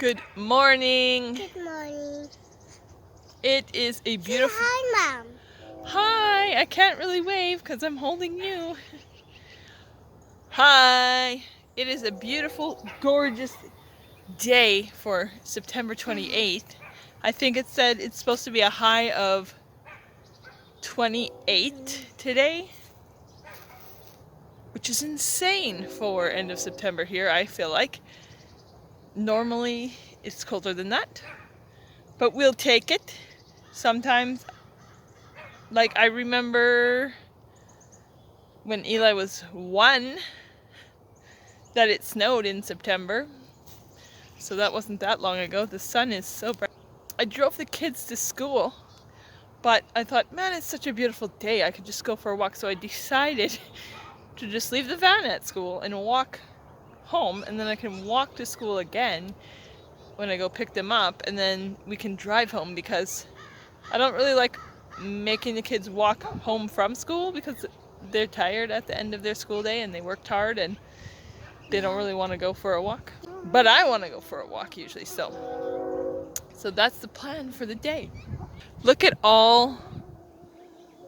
Good morning. Good morning. It is a beautiful... Hi, Mom. Hi! I can't really wave because I'm holding you. Hi! It is a beautiful, gorgeous day for September 28th. I think it said it's supposed to be a high of 28 today, which is insane for end of September here, I feel like. Normally it's colder than that, but we'll take it. Sometimes, like I remember when Eli was 1 that it snowed in September, so that wasn't that long ago. The sun is so bright. I drove the kids to school, but I thought, man, it's such a beautiful day, I could just go for a walk, so I decided to just leave the van at school and walk home, and then I can walk to school again when I go pick them up, and then we can drive home, because I don't really like making the kids walk home from school because they're tired at the end of their school day and they worked hard and they don't really want to go for a walk. But I want to go for a walk usually, so that's the plan for the day. Look at all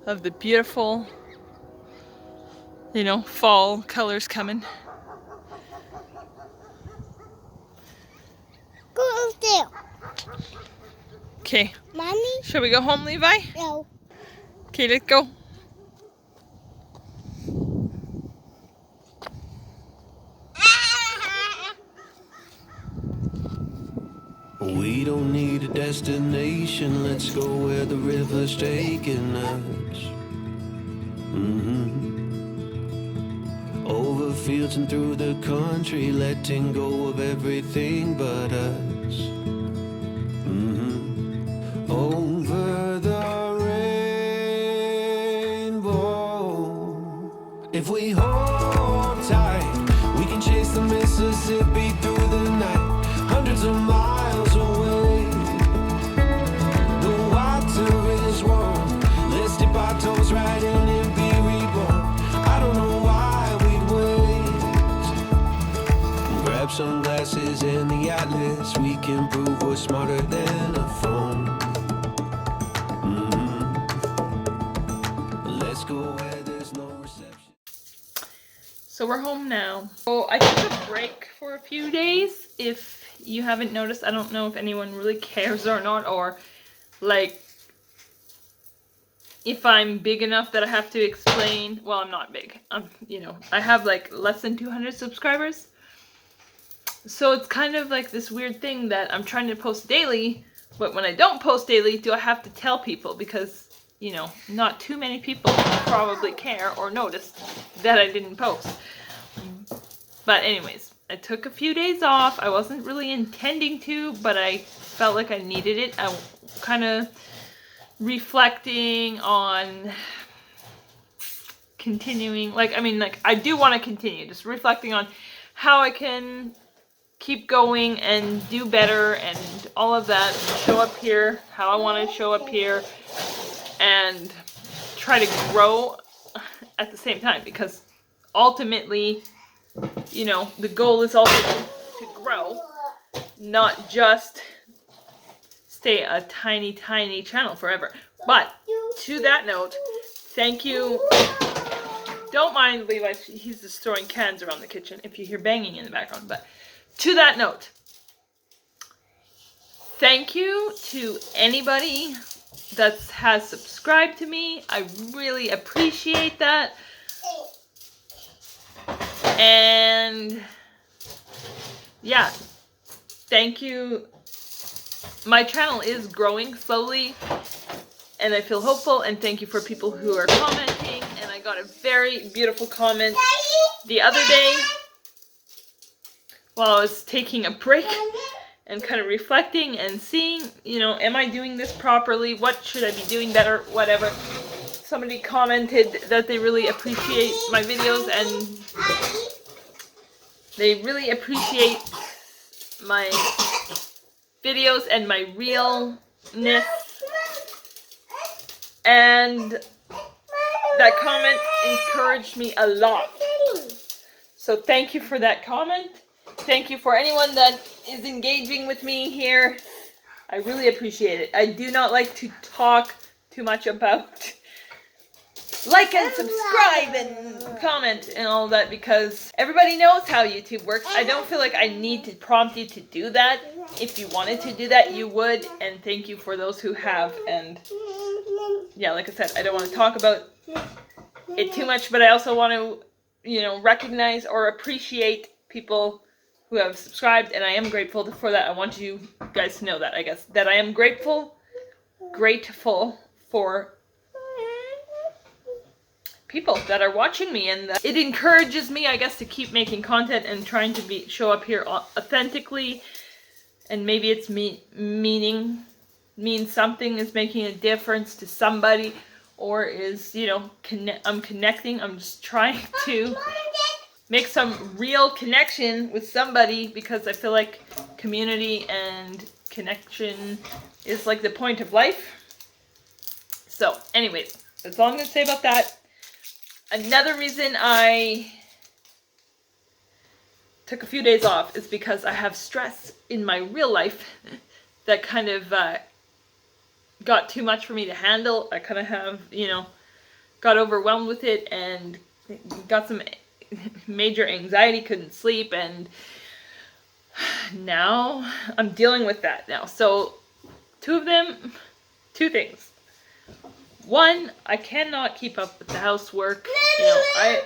of the beautiful, fall colors coming. Go there. Okay. Mommy? Shall we go home, Levi? No. Okay, let's go. We don't need a destination, let's go where the river's taking us. Over fields and through the country, letting go of everything but us. Over the rainbow. If we hold tight, we can chase the Mississippi through the night, hundreds of miles away. The water is warm, let's dip our toes right in and be reborn. I don't know why we'd wait. Grab sunglasses and the atlas, we can prove we're smarter than a phone. Let's go where there's no reception. So we're home now. So I took a break for a few days. If you haven't noticed, I don't know if anyone really cares or not, or like if I'm big enough that I have to explain. Well, I'm not big. I have like less than 200 subscribers. So it's kind of like this weird thing that I'm trying to post daily, but when I don't post daily, do I have to tell people? Because, not too many people probably care or notice that I didn't post. But anyways, I took a few days off. I wasn't really intending to, but I felt like I needed it. I kind of reflecting on continuing, I do want to continue, just reflecting on how I can keep going and do better and all of that, and show up here how I want to show up here and try to grow at the same time, because ultimately, the goal is also to grow, not just stay a tiny channel forever. But to that note, thank you. Don't mind Levi, he's just throwing cans around the kitchen if you hear banging in the background. But to that note, thank you to anybody that has subscribed to me. I really appreciate that. And yeah, thank you. My channel is growing slowly and I feel hopeful, and thank you for people who are commenting. And I got a very beautiful comment the other day while I was taking a break and kind of reflecting and seeing, am I doing this properly? What should I be doing better? Whatever. Somebody commented that they really appreciate my videos and they really appreciate my videos and my realness. And that comment encouraged me a lot. So thank you for that comment. Thank you for anyone that is engaging with me here. I really appreciate it. I do not like to talk too much about like and subscribe and comment and all that because everybody knows how YouTube works. I don't feel like I need to prompt you to do that. If you wanted to do that, you would, and thank you for those who have. And yeah, like I said, I don't want to talk about it too much, but I also want to, recognize or appreciate people who have subscribed, and I am grateful for that. I want you guys to know that, I guess, that I am grateful for people that are watching me, and it encourages me, I guess, to keep making content and trying to show up here authentically. And maybe it's means something, is making a difference to somebody, or is I'm connecting. I'm just trying to make some real connection with somebody because I feel like community and connection is like the point of life. So, anyways, that's all I'm gonna say about that. Another reason I took a few days off is because I have stress in my real life that kind of got too much for me to handle. I kind of have, got overwhelmed with it and got some major anxiety, couldn't sleep, and now I'm dealing with that now. So two things. One, I cannot keep up with the housework.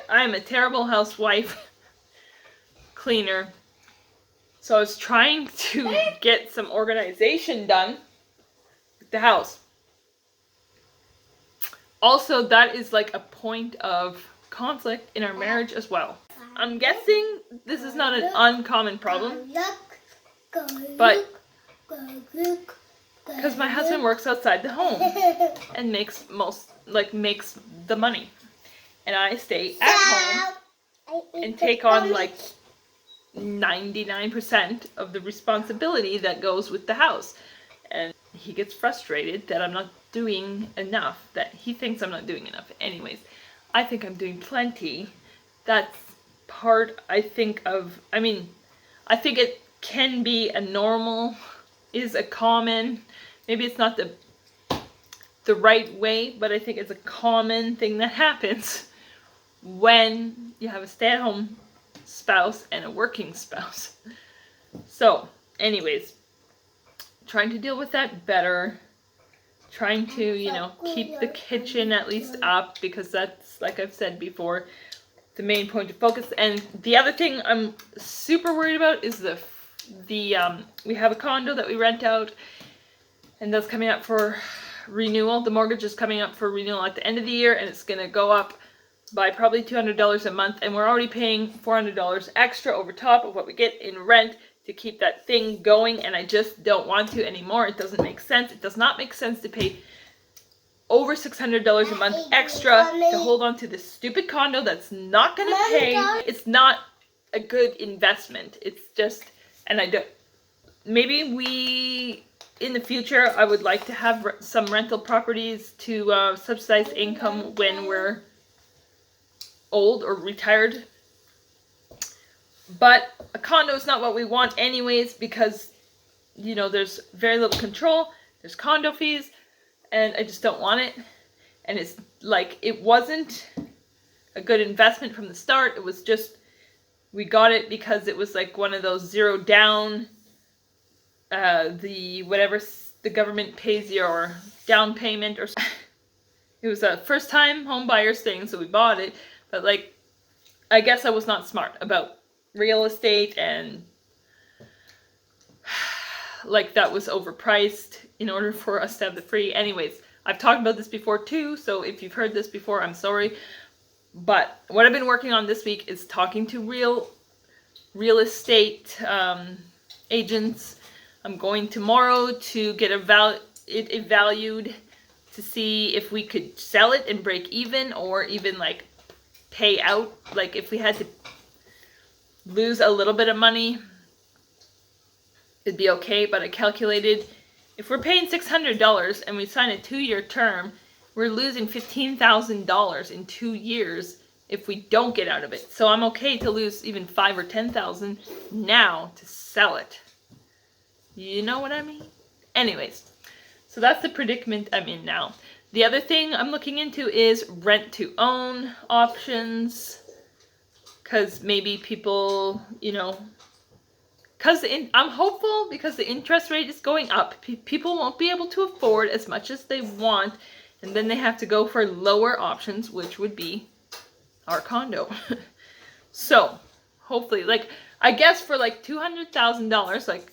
I'm a terrible housewife, cleaner. So I was trying to get some organization done with the house. Also, that is like a point of conflict in our marriage as well. I'm guessing this is not an uncommon problem, but because my husband works outside the home and makes the money, and I stay at home and take on like 99% of the responsibility that goes with the house. And he gets frustrated that I'm not doing enough, that he thinks I'm not doing enough. Anyways, I think I'm doing plenty. That's part, I think it can be a normal, is a common, maybe it's not the right way, but I think it's a common thing that happens when you have a stay-at-home spouse and a working spouse. So, anyways, trying to deal with that better, trying to, keep the kitchen at least up, because that's, like I've said before, the main point of focus. And the other thing I'm super worried about is we have a condo that we rent out, and that's coming up for renewal. The mortgage is coming up for renewal at the end of the year, and it's going to go up by probably $200 a month, and we're already paying $400 extra over top of what we get in rent to keep that thing going, and I just don't want to anymore. It doesn't make sense. It does not make sense to pay over $600 a month extra to hold on to this stupid condo that's not going to pay. It's not a good investment. It's just, and maybe in the future, I would like to have some rental properties to subsidize income when we're old or retired. But a condo is not what we want anyways, because, there's very little control. There's condo fees, and I just don't want it. And it's like, it wasn't a good investment from the start. It was just, we got it because it was like one of those zero down, whatever the government pays your down payment, or it was a first time home buyers thing, so we bought it. But I guess I was not smart about real estate, and that was overpriced in order for us to have the free. Anyways, I've talked about this before too, so if you've heard this before, I'm sorry. But what I've been working on this week is talking to real estate agents. I'm going tomorrow to get it valued to see if we could sell it and break even, or even pay out, if we had to lose a little bit of money, it'd be okay. But I calculated, if we're paying $600 and we sign a 2-year term, we're losing $15,000 in 2 years if we don't get out of it. So I'm okay to lose even $5,000 or $10,000 now to sell it. You know what I mean? Anyways, so that's the predicament I'm in now. The other thing I'm looking into is rent to own options. Because maybe people, you know, I'm hopeful because the interest rate is going up. People won't be able to afford as much as they want. And then they have to go for lower options, which would be our condo. So, hopefully, like, I guess for like $200,000, like,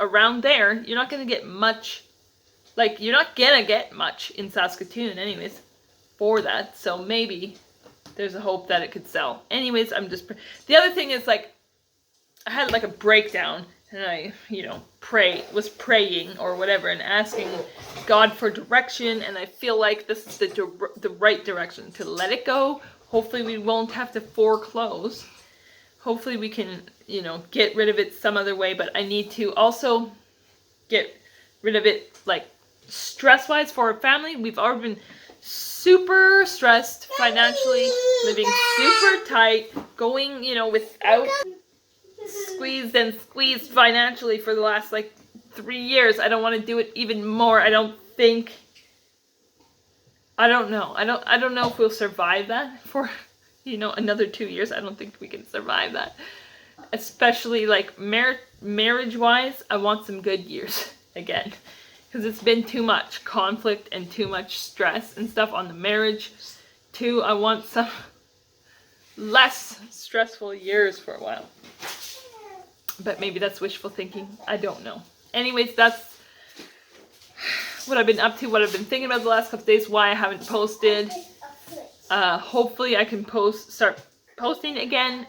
around there, you're not going to get much. Like, you're not going to get much in Saskatoon anyways for that. So, maybe there's a hope that it could sell. Anyways, the other thing is, like, I had like a breakdown and I, you know, was praying or whatever and asking God for direction, and I feel like this is the right direction to let it go. Hopefully we won't have to foreclose. Hopefully we can, you know, get rid of it some other way, but I need to also get rid of it, like, stress-wise for our family. We've already been super stressed financially, living super tight, going, you know, without squeezed financially for the last like 3 years. I don't want to do it even more. I don't know. I don't know if we'll survive that for, you know, another 2 years. I don't think we can survive that. Especially like marriage wise, I want some good years again. Because it's been too much conflict and too much stress and stuff on the marriage. Too, I want some less stressful years for a while. But maybe that's wishful thinking. I don't know. Anyways, that's what I've been up to, what I've been thinking about the last couple of days, why I haven't posted. Hopefully I can start posting again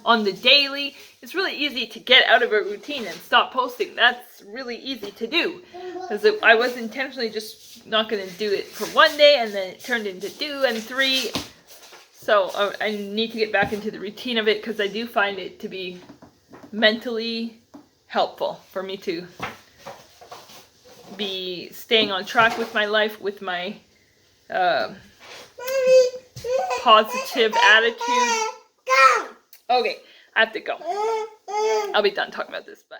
on the daily. It's really easy to get out of a routine and stop posting. That's really easy to do. Because I was intentionally just not going to do it for one day, and then it turned into 2 and 3. So I need to get back into the routine of it, because I do find it to be mentally helpful for me to be staying on track with my life, with my positive attitude. Okay, I have to go. I'll be done talking about this, but